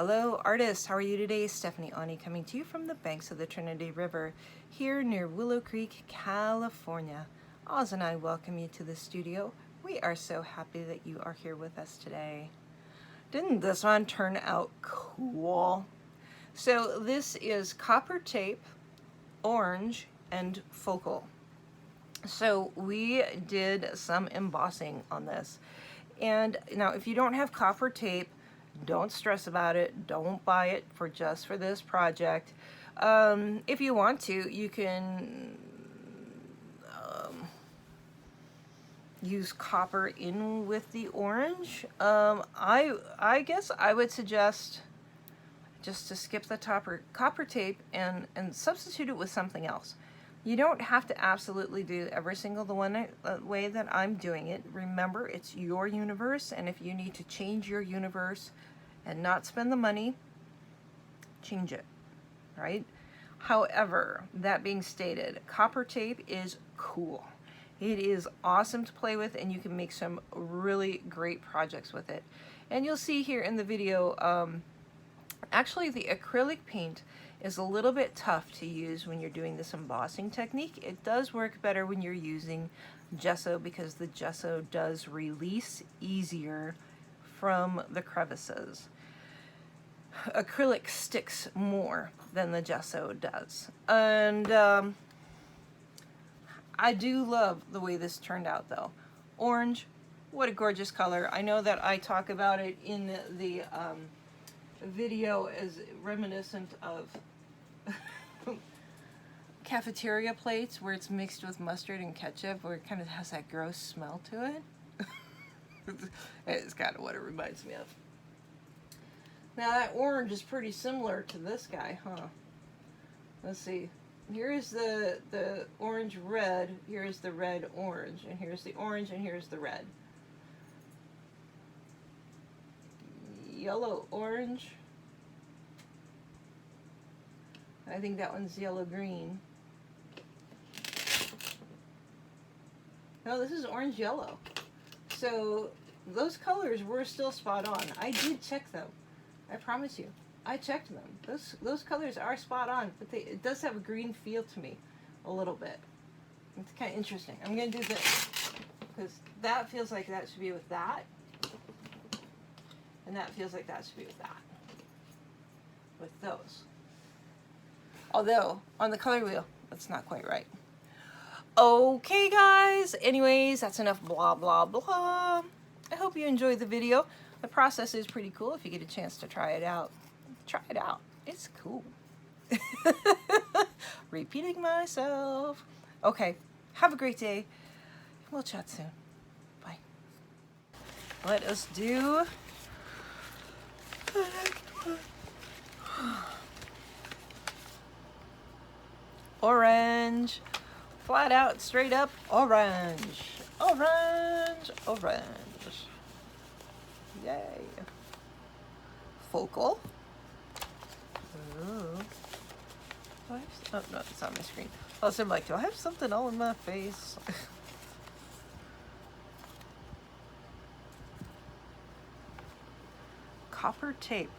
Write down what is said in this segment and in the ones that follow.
Hello artists, how are you today? Stephanie Ani coming to you from the banks of the Trinity River here near Willow Creek, California. Oz and I welcome you to the studio. We are so happy that you are here with us today. Didn't this one turn out cool? So this is copper tape, orange, and focal. So we did some embossing on this. And now if you don't have copper tape, don't stress about it. Don't buy it just for this project. If you want to, you can use copper in with the orange. I guess I would suggest just to skip the copper tape and substitute it with something else. You don't have to absolutely do every single way that I'm doing it. Remember, it's your universe, and if you need to change your universe and not spend the money, change it, right? However, that being stated, copper tape is cool. It is awesome to play with, and you can make some really great projects with it. And you'll see here in the video, actually the acrylic paint is a little bit tough to use when you're doing this embossing technique. It does work better when you're using gesso because the gesso does release easier from the crevices. Acrylic sticks more than the gesso does. And I do love the way this turned out though. Orange, what a gorgeous color. I know that I talk about it in the video as reminiscent of cafeteria plates where it's mixed with mustard and ketchup, where it kind of has that gross smell to it. It's kind of what it reminds me of. Now that orange is pretty similar to this guy, huh? Let's see. Here's the orange red, here's the red orange, and here's the orange, and here's the red. Yellow orange. I think that one's yellow green. No, this is orange yellow. So those colors were still spot on. I did check them. I promise you. I checked them. Those colors are spot on, but it does have a green feel to me a little bit. It's kind of interesting. I'm going to do this because that feels like that should be with that. And that feels like that should be with that. With those. Although, on the color wheel, that's not quite right. Okay, guys. Anyways, that's enough blah, blah, blah. I hope you enjoyed the video. The process is pretty cool if you get a chance to try it out. Try it out. It's cool. Repeating myself. Okay, have a great day. We'll chat soon. Bye. Let us do... orange. Flat out, straight up, orange. Orange, orange. Yay. Focal. Ooh. Oh, no, it's on my screen. Also, I'm like, do I have something all in my face? Copper tape.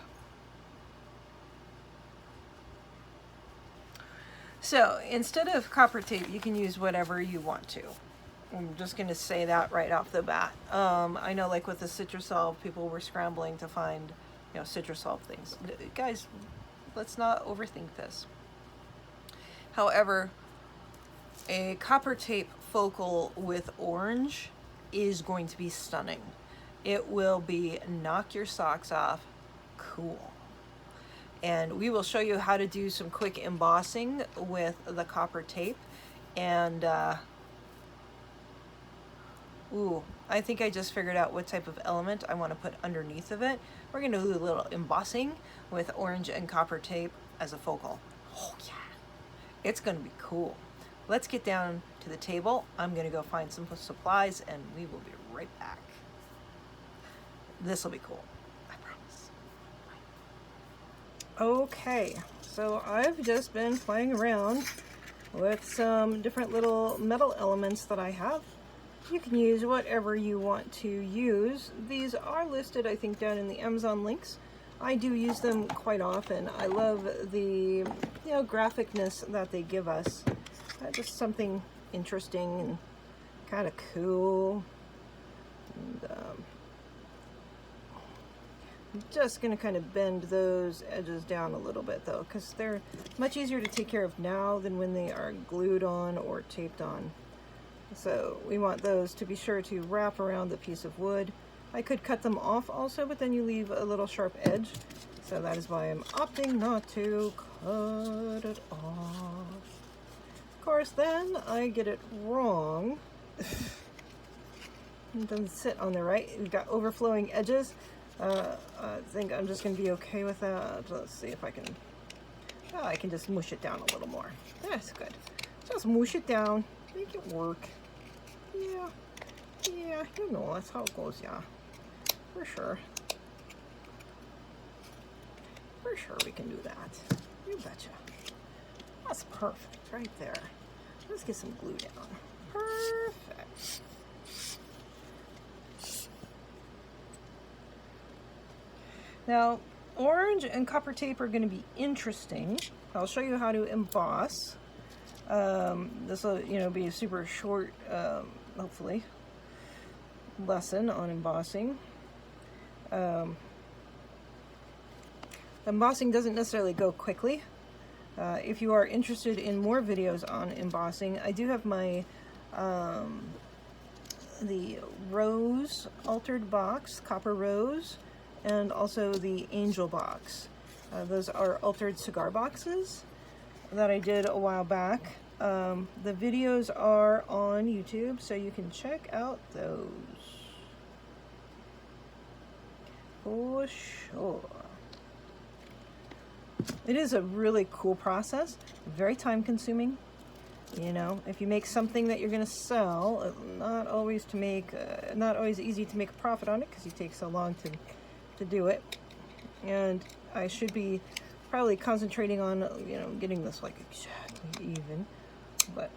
So instead of copper tape, you can use whatever you want to. I'm just going to say that right off the bat. I know, like with the Citrusolve, people were scrambling to find, Citrusolve things. Guys, let's not overthink this. However, a copper tape focal with orange is going to be stunning. It will be knock your socks off cool. And we will show you how to do some quick embossing with the copper tape. And, ooh, I think I just figured out what type of element I want to put underneath of it. We're going to do a little embossing with orange and copper tape as a focal. Oh, yeah. It's going to be cool. Let's get down to the table. I'm going to go find some supplies, and we will be right back. This will be cool. Okay, so I've just been playing around with some different little metal elements that I have. You can use whatever you want to use. These are listed, I think, down in the Amazon links. I do use them quite often. I love the, graphicness that they give us. Just something interesting and kind of cool. And, I'm just going to kind of bend those edges down a little bit though, because they're much easier to take care of now than when they are glued on or taped on. So we want those to be sure to wrap around the piece of wood. I could cut them off also, but then you leave a little sharp edge. So that is why I'm opting not to cut it off. Of course, then I get it wrong. It doesn't sit on there right. We've got overflowing edges. I think I'm just going to be okay with that. Let's see if I can... Oh, I can just mush it down a little more. That's good. Just mush it down. Make it work. Yeah. Yeah, you know, that's how it goes, yeah. For sure. For sure we can do that. You betcha. That's perfect right there. Let's get some glue down. Perfect. Now, orange and copper tape are going to be interesting. I'll show you how to emboss. This will, be a super short, hopefully, lesson on embossing. Embossing doesn't necessarily go quickly. If you are interested in more videos on embossing, I do have my the rose altered box, Copper Rose, and also the angel box. Those are altered cigar boxes that I did a while back. The videos are on YouTube, so you can check out those for sure. It is a really cool process, very time consuming. If you make something that you're going to sell, not always easy to make a profit on it because you take so long to do it. And I should be probably concentrating on, getting this like exactly even, but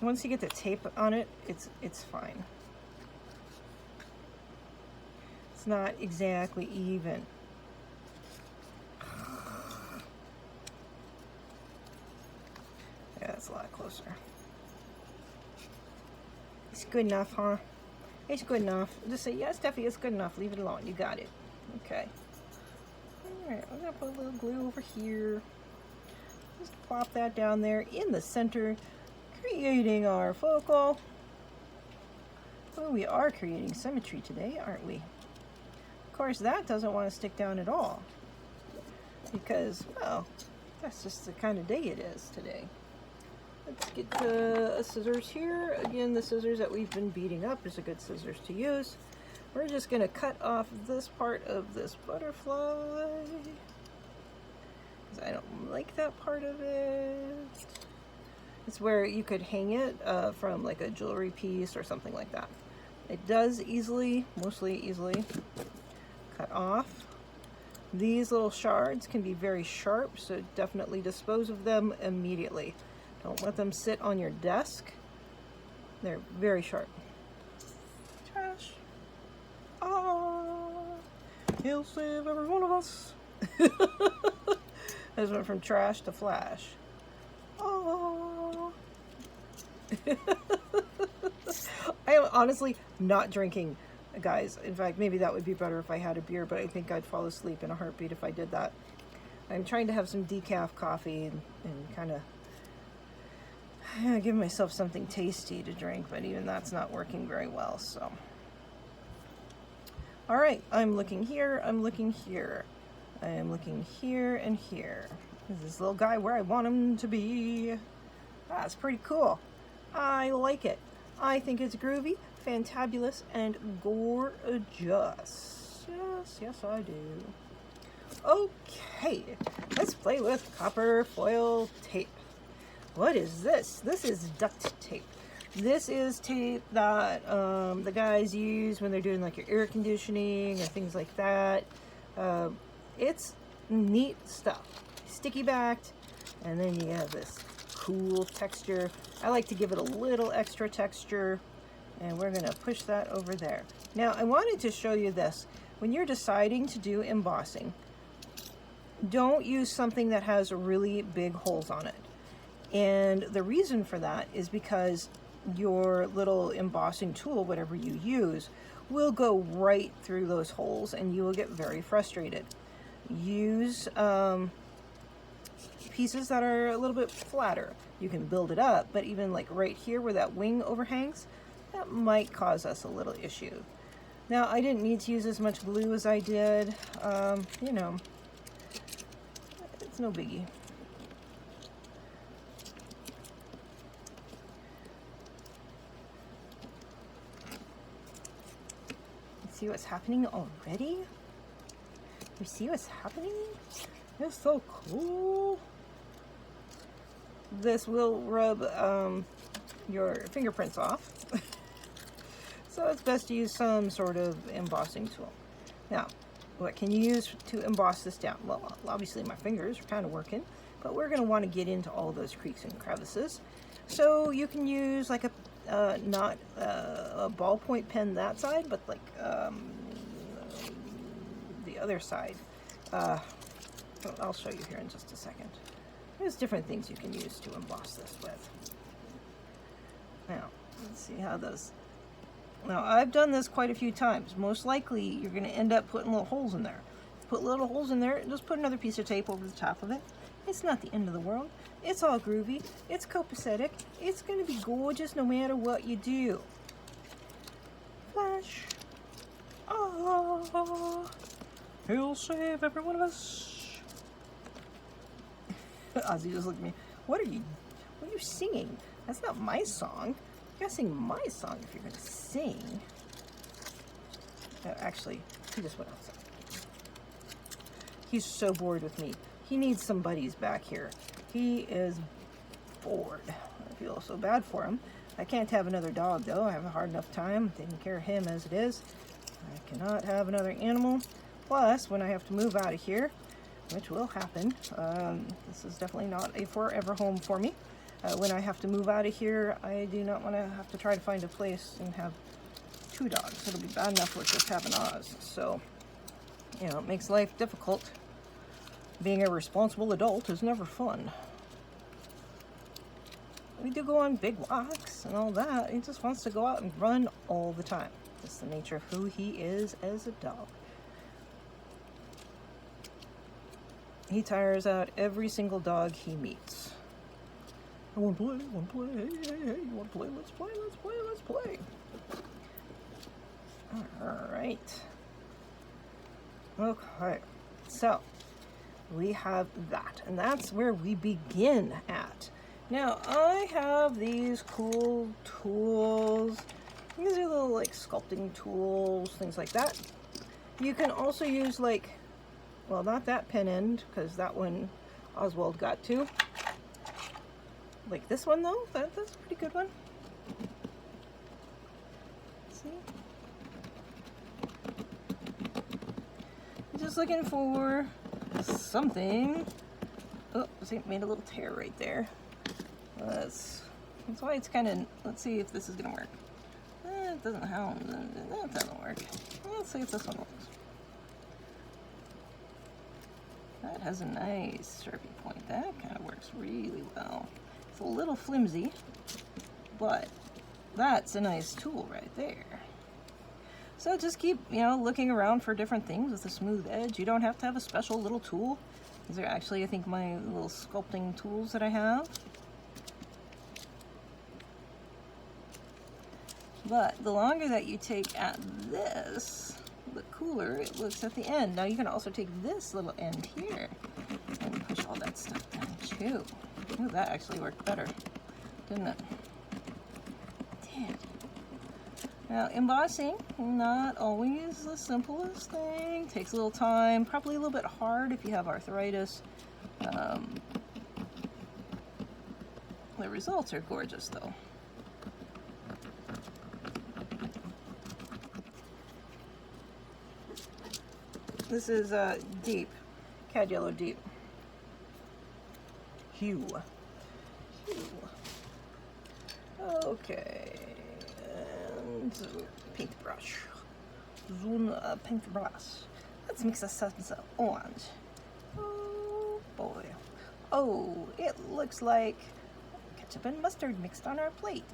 once you get the tape on it, it's fine. It's not exactly even. Yeah, that's a lot closer. It's good enough, huh? It's good enough. Just say, yeah, Steffi, it's good enough. Leave it alone. You got it. Okay. Alright, I'm going to put a little glue over here. Just plop that down there in the center, creating our focal. Oh, we are creating symmetry today, aren't we? Of course, that doesn't want to stick down at all. Because, well, that's just the kind of day it is today. Let's get the scissors here. Again, the scissors that we've been beating up is a good scissors to use. We're just going to cut off this part of this butterfly. Because I don't like that part of it. It's where you could hang it from like a jewelry piece or something like that. It does easily, mostly easily, cut off. These little shards can be very sharp, so definitely dispose of them immediately. Don't let them sit on your desk. They're very sharp. Trash. Ah, he'll save every one of us. I just went from trash to flash. Oh. I am honestly not drinking, guys. In fact, maybe that would be better if I had a beer, but I think I'd fall asleep in a heartbeat if I did that. I'm trying to have some decaf coffee and kind of give myself something tasty to drink, but even that's not working very well, so. All right, I'm looking here, I'm looking here. I am looking here and here. Is this little guy where I want him to be? That's pretty cool. I like it. I think it's groovy, fantabulous, and gorgeous. Yes, yes I do. Okay, let's play with copper foil tape. What is this? This is duct tape. This is tape that the guys use when they're doing like your air conditioning or things like that. It's neat stuff. Sticky backed, and then you have this cool texture. I like to give it a little extra texture And we're going to push that over there. Now, I wanted to show you this. When you're deciding to do embossing, don't use something that has really big holes on it. And the reason for that is because your little embossing tool, whatever you use, will go right through those holes and you will get very frustrated. Use pieces that are a little bit flatter. You can build it up, but even like right here where that wing overhangs, that might cause us a little issue. Now, I didn't need to use as much glue as I did. You know, it's no biggie. See what's happening already? You see what's happening? It's so cool. This will rub your fingerprints off. So it's best to use some sort of embossing tool. Now, what can you use to emboss this down? Well, obviously my fingers are kind of working, but we're going to want to get into all those creaks and crevices. So you can use like a not a ballpoint pen that side, but like the other side. I'll show you here in just a second. There's different things you can use to emboss this with. Now, let's see how those... Now, I've done this quite a few times. Most likely, you're going to end up putting little holes in there. Put little holes in there and just put another piece of tape over the top of it. It's not the end of the world. It's all groovy. It's copacetic. It's going to be gorgeous no matter what you do. Flash. Ah, he'll save every one of us. Ozzy just looked at me. What are you singing? That's not my song. You gotta sing my song if you're gonna sing. No, actually, he just went outside. He's so bored with me. He needs some buddies back here. He is bored. I feel so bad for him. I can't have another dog though. I have a hard enough time taking care of him as it is. I cannot have another animal. Plus, when I have to move out of here, which will happen, this is definitely not a forever home for me. When I have to move out of here, I do not want to have to try to find a place and have 2 dogs. It'll be bad enough with just having Oz. So, you know, it makes life difficult. Being a responsible adult is never fun. We do go on big walks and all that. He just wants to go out and run all the time. That's the nature of who he is as a dog. He tires out every single dog he meets. I want to play, I want to play, hey, you want to play, let's play, let's play, let's play. Alright. Okay, so we have that, and that's where we begin at. Now, I have these cool tools. These are little, like, sculpting tools, things like that. You can also use, like, well, not that pen end, because that one Oswald got to. Like this one though, that's a pretty good one. See? Just looking for something. Oh, see, it made a little tear right there. That's why it's kind of, let's see if this is gonna work. It doesn't, that doesn't work. Let's see if this one works. That has a nice Sharpie point. That kind of works really well. It's a little flimsy, but that's a nice tool right there. So just keep, you know, looking around for different things with a smooth edge. You don't have to have a special little tool. These are actually, I think, my little sculpting tools that I have. But the longer that you take at this, the cooler it looks at the end. Now you can also take this little end here and push all that stuff down too. Ooh, that actually worked better, didn't it? It did. Now embossing, not always the simplest thing. Takes a little time, probably a little bit hard if you have arthritis. The results are gorgeous though. This is deep, cad yellow deep. Hue. Okay, and and paintbrush. Zoom paintbrush. Let's mix us some orange. Oh boy. Oh, it looks like ketchup and mustard mixed on our plate.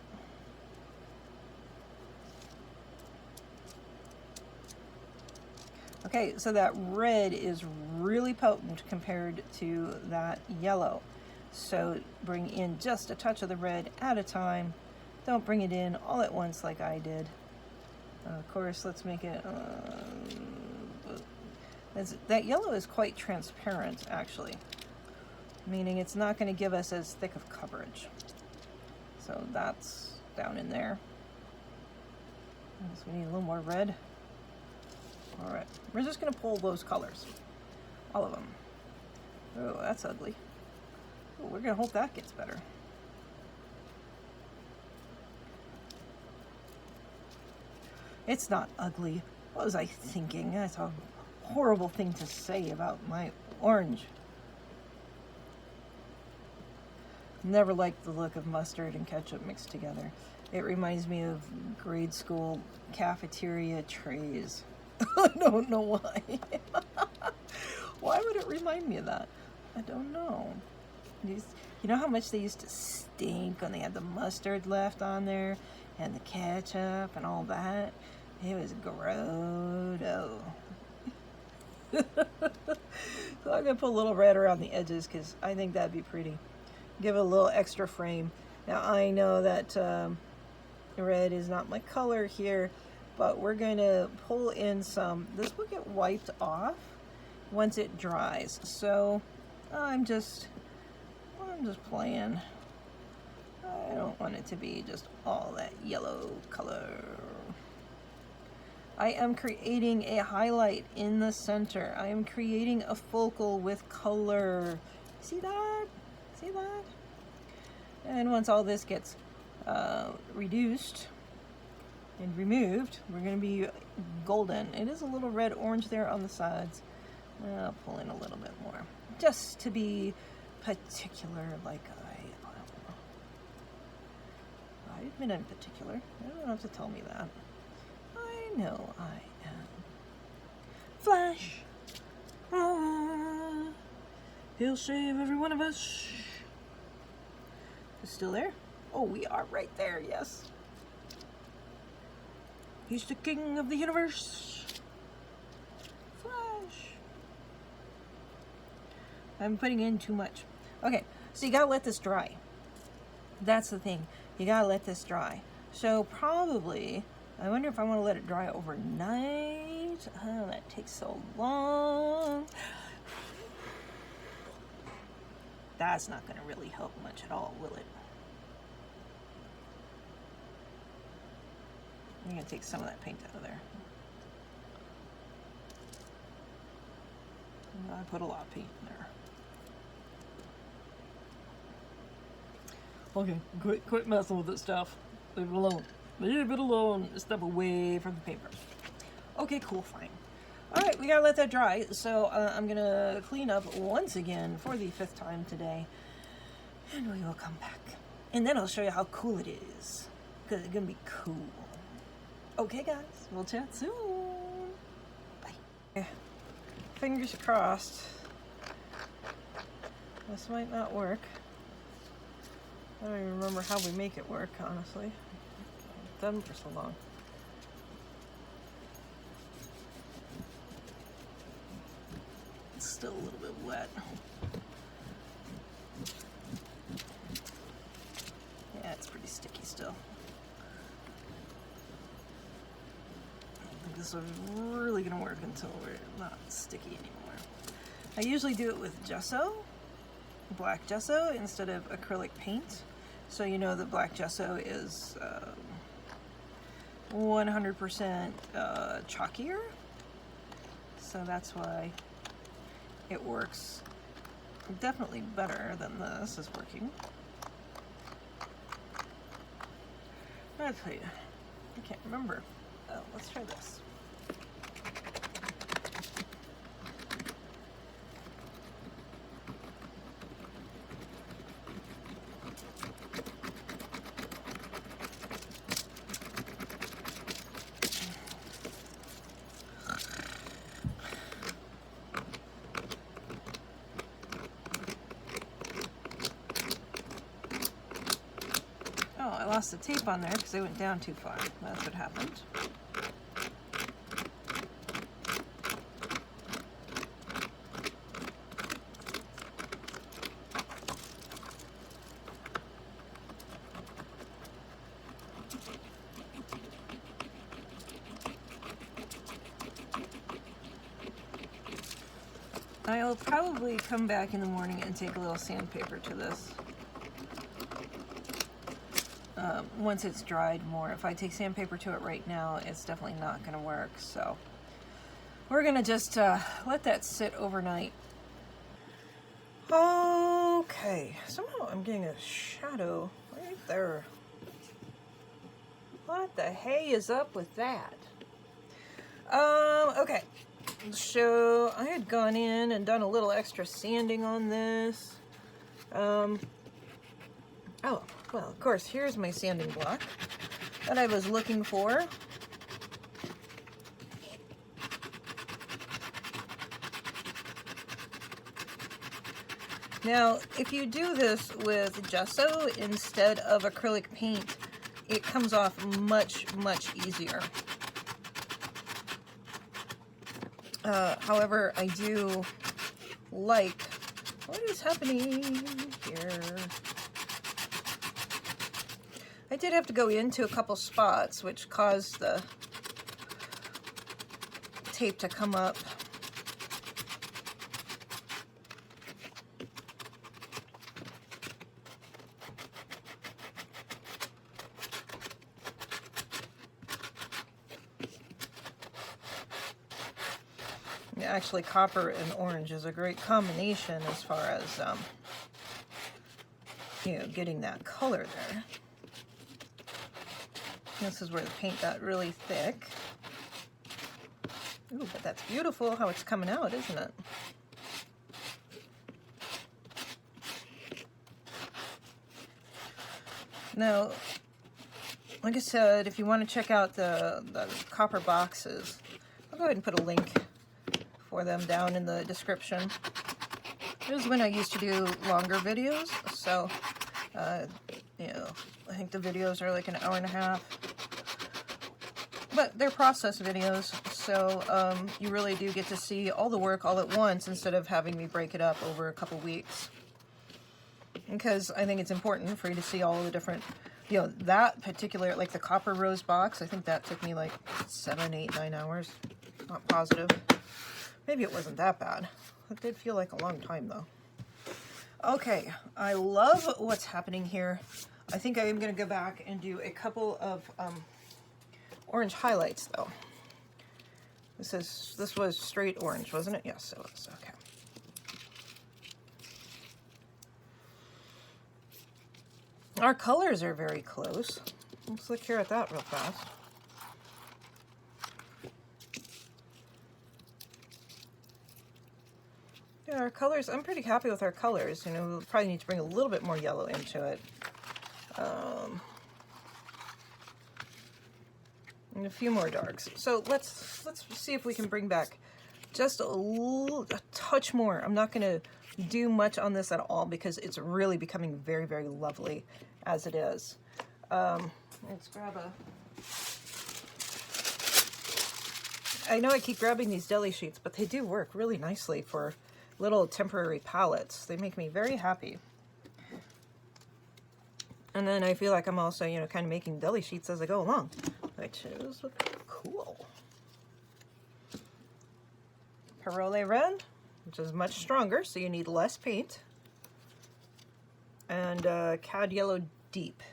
Okay, so that red is really potent compared to that yellow. So bring in just a touch of the red at a time. Don't bring it in all at once like I did. Of course, let's make it... that yellow is quite transparent, actually. Meaning it's not going to give us as thick of coverage. So that's down in there. So we need a little more red. All right, we're just going to pull those colors. All of them. Oh, that's ugly. Oh, we're going to hope that gets better. It's not ugly. What was I thinking? That's a horrible thing to say about my orange. Never liked the look of mustard and ketchup mixed together. It reminds me of grade school cafeteria trays. I don't know why. Why would it remind me of that? I don't know. You know how much they used to stink when they had the mustard left on there and the ketchup and all that? It was grotto. So I'm going to put a little red around the edges because I think that'd be pretty. Give it a little extra frame. Now I know that red is not my color here, but we're going to pull in some. This will get wiped off once it dries. So I'm just playing. I don't want it to be just all that yellow color. I am creating a highlight in the center. I am creating a focal with color. See that? See that? And once all this gets reduced and removed, we're going to be golden. It is a little red orange there on the sides. I'll pull in a little bit more just to be particular, like I've been in particular. You don't have to tell me that. I know I am. Flash! Ah, he'll save every one of us. Is still there? Oh, we are right there, yes. He's the king of the universe. Flash. I'm putting in too much. Okay, so you gotta let this dry. That's the thing. You gotta let this dry. So probably, I wonder if I want to let it dry overnight. Oh, that takes so long. That's not going to really help much at all, will it? I'm going to take some of that paint out of there. I put a lot of paint in there. Okay, quit messing with this stuff. Leave it alone. Leave it alone. Step away from the paper. Okay, cool, fine. All right, we gotta let that dry. So I'm gonna clean up once again for the 5th time today, and we will come back. And then I'll show you how cool it is, because it's gonna be cool. Okay, guys, we'll chat soon. Bye. Fingers crossed. This might not work. I don't even remember how we make it work, honestly. I've done for so long. It's still a little bit wet. Yeah, it's pretty sticky still. I don't think this is really gonna work until we're not sticky anymore. I usually do it with gesso, black gesso, instead of acrylic paint. So you know that black gesso is 100% chalkier. So that's why it works definitely better than this is working. I'll tell you, I can't remember. Oh, let's try this. lost the tape on there because I went down too far. That's what happened. I'll probably come back in the morning and take a little sandpaper to this once it's dried more. If I take sandpaper to it right now, it's definitely not going to work. So we're going to just let that sit overnight. Okay, somehow I'm getting a shadow right there. What the hey is up with that? Okay. So I had gone in and done a little extra sanding on this. Oh, well, of course, here's my sanding block that I was looking for. Now, if you do this with gesso instead of acrylic paint, it comes off much, much easier. However, I do like what is happening here. I did have to go into a couple spots, which caused the tape to come up. Actually, copper and orange is a great combination as far as you know, getting that color there. This is where the paint got really thick. Ooh, but that's beautiful how it's coming out, isn't it? Now, like I said, if you want to check out the copper boxes, I'll go ahead and put a link for them down in the description. This is when I used to do longer videos, so you know, I think the videos are like an hour and a half, but they're process videos, so you really do get to see all the work all at once instead of having me break it up over a couple weeks, because I think it's important for you to see all the different, you know, that particular, like the Copper Rose box, I think that took me like 7, 8, 9 hours, not positive. Maybe it wasn't that bad. It did feel like a long time though. Okay, I love what's happening here. I think I am going to go back and do a couple of orange highlights though. This was straight orange, wasn't it? Yes, it was. Okay. Our colors are very close. Let's look here at that real fast. Yeah, our colors, I'm pretty happy with our colors. You know, we'll probably need to bring a little bit more yellow into it. And a few more darks. So let's see if we can bring back just a touch more. I'm not going to do much on this at all because it's really becoming very, very lovely as it is. Let's grab a... I know I keep grabbing these deli sheets, but they do work really nicely for little temporary palettes. They make me very happy. And then I feel like I'm also, you know, kind of making deli sheets as I go along, which is cool. Parole Red, which is much stronger, so you need less paint. And Cad Yellow Deep.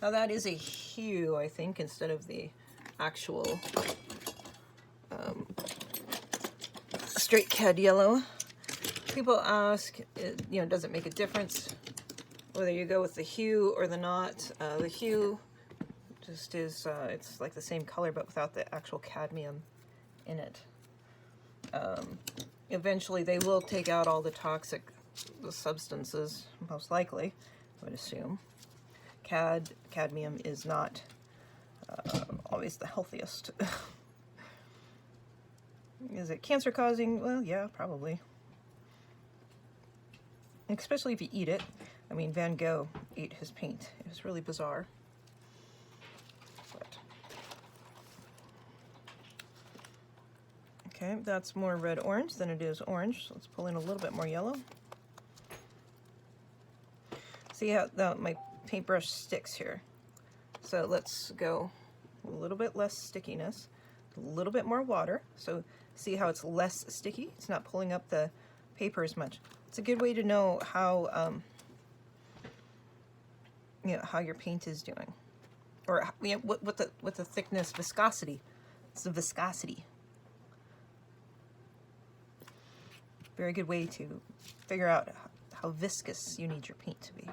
Now that is a hue, I think, instead of the actual straight Cad Yellow. People ask, you know, does it make a difference whether you go with the hue or the not? The hue just is, it's like the same color but without the actual cadmium in it. Eventually they will take out all the toxic substances, most likely, I would assume. Cadmium is not always the healthiest. Is it cancer causing? Well, yeah, probably. Especially if you eat it. I mean, Van Gogh ate his paint. It was really bizarre. Okay, that's more red orange than it is orange, so let's pull in a little bit more yellow. See how my paintbrush sticks here. So let's go a little bit less stickiness, a little bit more water. So see how it's less sticky? It's not pulling up the paper as much. It's a good way to know how you know, how your paint is doing, or you know, what the thickness, viscosity. It's the viscosity. Very good way to figure out how viscous you need your paint to be.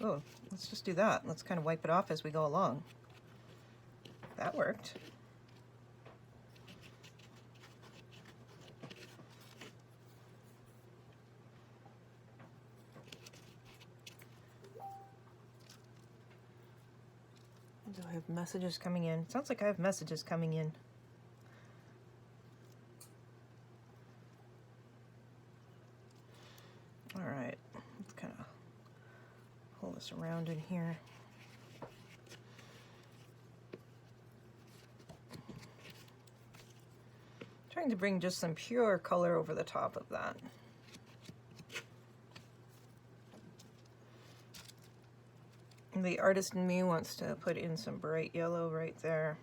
Oh, let's just do that. Let's kind of wipe it off as we go along. That worked. Do I have messages coming in? Sounds like I have messages coming in. All right, let's kind of pull this around in here. Trying to bring just some pure color over the top of that. And the artist in me wants to put in some bright yellow right there.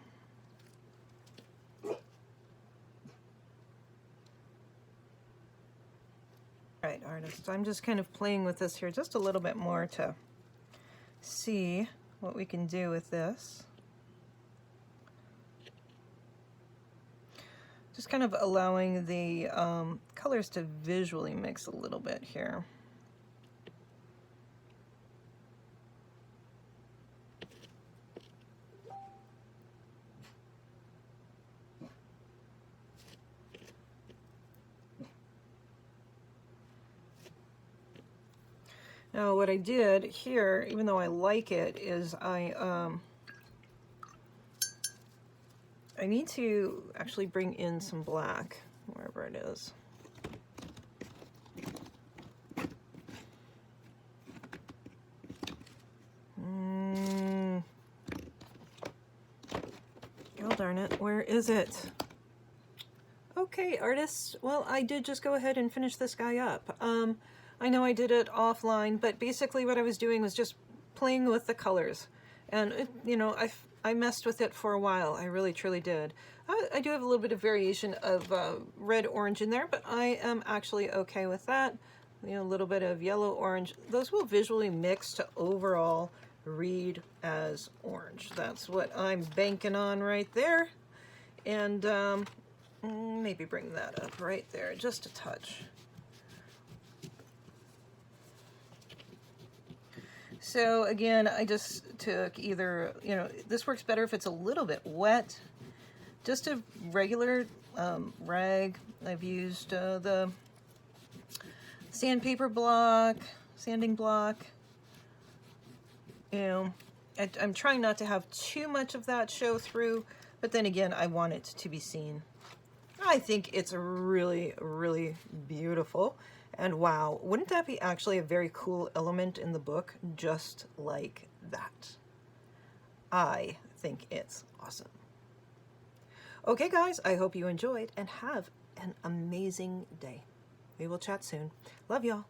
Right, artist. I'm just kind of playing with this here just a little bit more to see what we can do with this. Just kind of allowing the colors to visually mix a little bit here. Now what I did here, even though I like it, is I need to actually bring in some black, wherever it is. Oh darn it, where is it? Okay, artists, well, I did just go ahead and finish this guy up. I know I did it offline, but basically what I was doing was just playing with the colors. And, you know, I messed with it for a while. I really, truly did. I do have a little bit of variation of red, orange in there, but I am actually okay with that. You know, a little bit of yellow, orange. Those will visually mix to overall read as orange. That's what I'm banking on right there. And maybe bring that up right there, just a touch. So again, I just took either, you know, this works better if it's a little bit wet. Just a regular rag. I've used the sandpaper block, sanding block. You know, I'm trying not to have too much of that show through, but then again, I want it to be seen. I think it's really, really beautiful. And wow, wouldn't that be actually a very cool element in the book? Just like that. I think it's awesome. Okay, guys, I hope you enjoyed and have an amazing day. We will chat soon. Love y'all.